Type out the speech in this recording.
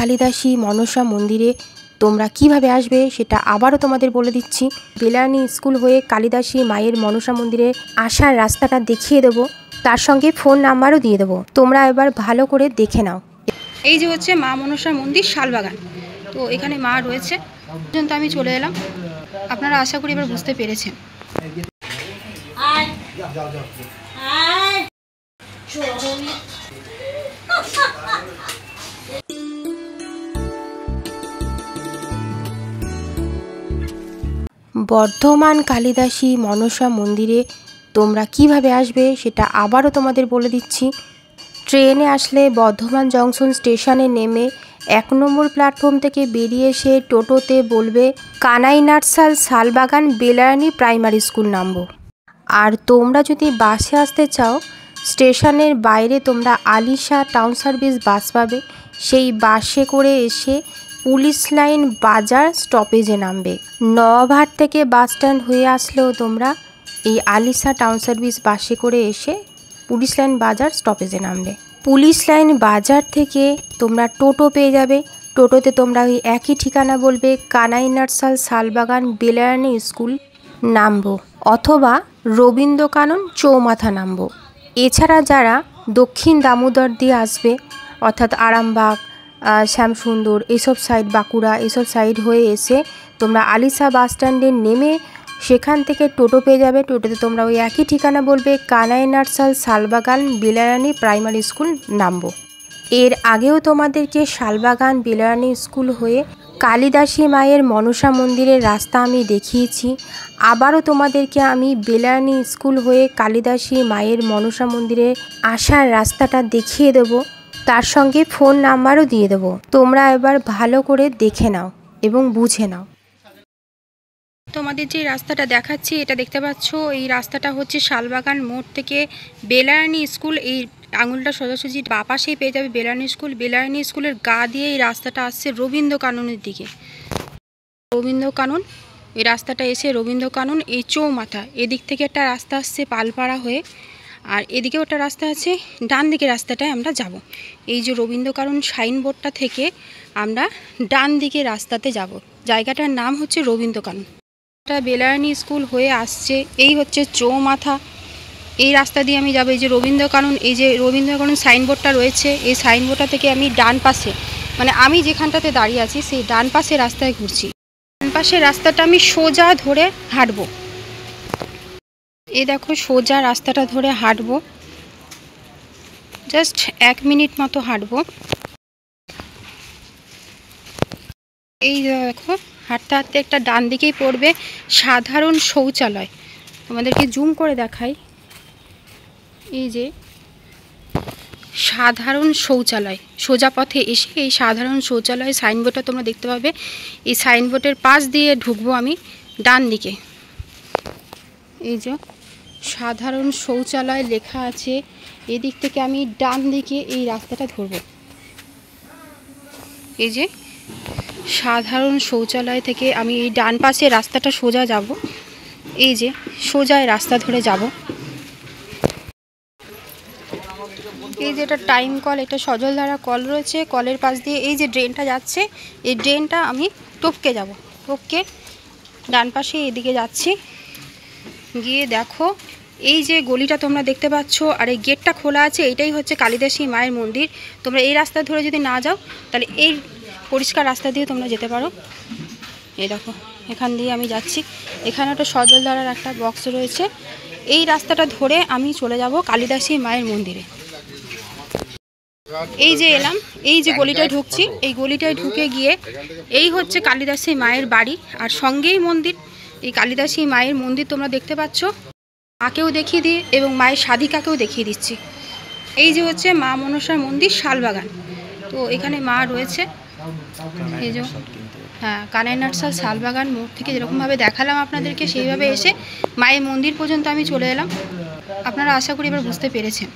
কালিদাসী মনসা মন্দিরে তোমরা কিভাবে আসবে সেটা আবারও তোমাদের বলে দিচ্ছি। বেলানি স্কুল হয়ে কালিদাসী মায়ের মনসা মন্দিরে আসার রাস্তাটা দেখিয়ে দেবো, তার সঙ্গে ফোন নাম্বারও দিয়ে দেবো। তোমরা এবার ভালো করে দেখে নাও। এই যে হচ্ছে মা মনসা মন্দির শালবাগান, তো এখানে মা রয়েছে পর্যন্ত আমি চলে এলাম। আপনারা আশা করি এবার বুঝতে পেরেছেন। বর্ধমান কালিদাসী মনসা মন্দিরে তোমরা কিভাবে আসবে সেটা আবারও তোমাদের বলে দিচ্ছি। ট্রেনে আসলে বর্ধমান জংশন স্টেশনে নেমে 1 নম্বর প্ল্যাটফর্ম থেকে বেরিয়ে এসে টোটোতে বলবে কানাই নার্সাল শালবাগান বেলায়ানি প্রাইমারি স্কুল নামবো। আর তোমরা যদি বাসে আসতে চাও, স্টেশনের বাইরে তোমরা আলিশা টাউন সার্ভিস বাস পাবে। সেই বাসে করে এসে পুলিশ লাইন বাজার স্টপেজে নামবে। নওয়াবহাট থেকে বাস স্ট্যান্ড হয়ে আসলেও তোমরা এই আলিশা টাউন সার্ভিস বাসে করে এসে পুলিশ লাইন বাজার স্টপেজে নামবে। পুলিশ লাইন বাজার থেকে তোমরা টোটো পেয়ে যাবে। টোটোতে তোমরা ওই একই ঠিকানা বলবে কানাই নার্সাল শালবাগান বেলায়ানি স্কুল নামবো, অথবা রবীন্দ্র কানন চৌমাথা নামবো। এছাড়া যারা দক্ষিণ দামোদর দিয়ে আসবে, অর্থাৎ আরামবাগ, শ্যামসুন্দর, এসব সাইড, বাঁকুড়া, এসব সাইড হয়ে এসে তোমরা আলিশা বাস স্ট্যান্ডে নেমে সেখান থেকে টোটো পেয়ে যাবে। টোটোতে তোমরা ওই একই ঠিকানা বলবে কানাই নার্সাল শালবাগান বেলায়ানি প্রাইমারি স্কুল নামবো। এর আগেও তোমাদেরকে শালবাগান বেলায়ানি স্কুল হয়ে কালিদাসী মায়ের মনসা মন্দিরের রাস্তা আমি দেখিয়েছি। আবারও তোমাদেরকে আমি বেলায়ানি স্কুল হয়ে কালিদাসী মায়ের মনসা মন্দিরে আসার রাস্তাটা দেখিয়ে দেবো, তার সঙ্গে ফোন নাম্বারও দিয়ে দেবো। তোমরা এবার ভালো করে দেখে নাও এবং বুঝে নাও। তোমাদের যে রাস্তাটা দেখাচ্ছি, এটা দেখতে পাচ্ছ, এই রাস্তাটা হচ্ছে শালবাগান মোড় থেকে বেলায়ানি স্কুল। এই আঙুলটা সোজাসুজি বাঁ পাশেই পেয়ে যাবে বেলায়ানি স্কুল। বেলায়ানি স্কুলের গা দিয়ে এই রাস্তাটা আসছে রবীন্দ্র কাননের দিকে। রবীন্দ্র কানন, এই রাস্তাটা এসে রবীন্দ্র কানন, এই চৌমাথা, এদিক থেকে একটা রাস্তা আসছে পালপাড়া হয়ে, আর এদিকেও একটা রাস্তা আছে। ডান দিকে রাস্তাটায় আমরা যাব। এই যে রবীন্দ্র কানন সাইনবোর্ডটা থেকে আমরা ডান দিকে রাস্তাতে যাব। জায়গাটার নাম হচ্ছে রবীন্দ্র কানন। এটা বেলায়ানি স্কুল হয়ে আসছে, এই হচ্ছে চৌমাথা। এই রাস্তা দিয়ে আমি যাব। এই যে রবীন্দ্র কানন, এই যে রবীন্দ্র কানন সাইনবোর্ডটা রয়েছে, এই সাইনবোর্ডটা থেকে আমি ডান পাশে, মানে আমি যেখানটাতে দাঁড়িয়ে আছি সেই ডান পাশে রাস্তায় ঘুরছি। ডান পাশের রাস্তাটা আমি সোজা ধরে হাঁটবো। এই দেখো, সোজা রাস্তাটা ধরে হাঁটবো, জাস্ট 1 মিনিট মতো হাঁটবো। এই দেখো, হাঁটতে হাঁটতে একটা ডান দিকেই পড়বে সাধারণ শৌচালয়। তোমাদেরকে জুম করে দেখাই। এই যে সাধারণ শৌচালয়, সোজা পথে এসে এই সাধারণ শৌচালয় সাইনবোর্ডটা তোমরা দেখতে পাবে। এই সাইনবোর্ডের পাশ দিয়ে ঢুকবো আমি ডান দিকে। এই যে সাধারণ শৌচালয় লেখা আছে, এদিক থেকে আমি ডান দিকে এই রাস্তাটা ধরবো। এই যে সাধারণ শৌচালয় থেকে আমি এই ডান পাশে রাস্তাটা সোজা যাব। এই যে সোজা রাস্তা ধরে যাব। এই যে এটা টাইম কল, এটা সজলধারা কল রয়েছে। কলের পাশ দিয়ে এই যে ড্রেনটা যাচ্ছে, এই ড্রেনটা আমি টপকে যাব। টপকে ডান পাশে এদিকে যাচ্ছি। গিয়ে দেখো, এই যে গলিটা তোমরা দেখতে পাচ্ছ আর এই গেটটা খোলা আছে, এইটাই হচ্ছে কালিদাসী মায়ের মন্দির। তোমরা এই রাস্তা ধরে যদি না যাও, তাহলে এই পরিষ্কার রাস্তা দিয়ে তোমরা যেতে পারো। এই দেখো, এখান দিয়ে আমি যাচ্ছি। এখানে একটা সজলধারার একটা বক্স রয়েছে। এই রাস্তাটা ধরে আমি চলে যাব কালিদাসী মায়ের মন্দিরে। এই যে এলাম, এই যে গলিটায় ঢুকছি, এই গলিটায় ঢুকে গিয়ে এই হচ্ছে কালিদাসী মায়ের বাড়ি, আর সঙ্গেই মন্দির। এই কালিদাসী মায়ের মন্দির তোমরা দেখতে পাচ্ছ। মাকেও দেখিয়ে দিই এবং মায়ের সাধিকাকেও দেখিয়ে দিচ্ছি। এই যে হচ্ছে মা মনসার মন্দির শালবাগান, তো এখানে মা রয়েছে। এই যে হ্যাঁ, কানাই নার্সাল শালবাগান মোড় থেকে যেরকমভাবে দেখালাম আপনাদেরকে, সেইভাবে এসে মায়ের মন্দির পর্যন্ত আমি চলে এলাম। আপনারা আশা করি এবার বুঝতে পেরেছেন।